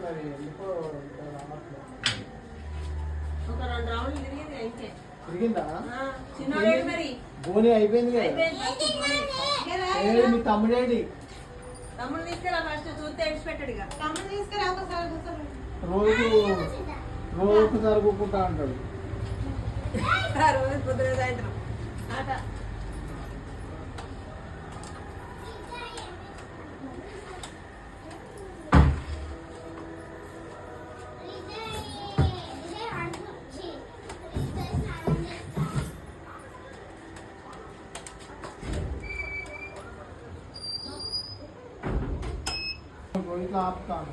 మరి ఎందుకో రావట్లేదు. ఒక 2 రౌండ్లు తిరిగింది అయితే. తిరిగిందా? చిన్నోడేడు మరి బోని అయిపోయింది కదా. మీ తమ్ముడేంటి? తమ్ముడు తీసుకురా ఫస్ట్ చూస్తే ఎడిచిపెట్టాడు ఇక. తమ్ముడు తీసుకురా ఒకసారి కూర్చోరు. రోజు ఒకసారి కూకుంటా అంటాడు. రోజు పొద్దున సాయంత్రం ఆట. ఇట్లా ఆపుతాను.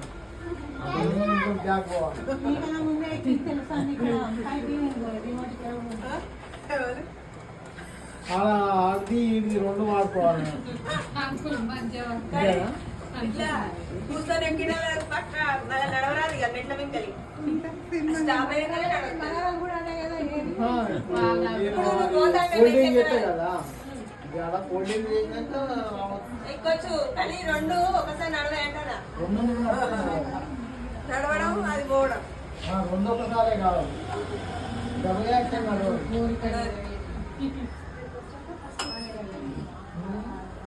బ్యాగ్ పోవాలి. అది ఇది 2 వాడుకోవాలి. కూర్చొని ఎక్కిన పక్క నడవరాదు ఇక నెట్ల మింకలి. కోల్డింగ్ చేస్తే కదా అలా కోల్డింగ్ చేసినాక ఎక్కొచ్చు కానీ 2 ఒకసారి నడవంటారా? 2 నడవడం అది పోవడం 2 ఒకసారే కావాలి. డబుల్ యాక్షన్ నడవాలి.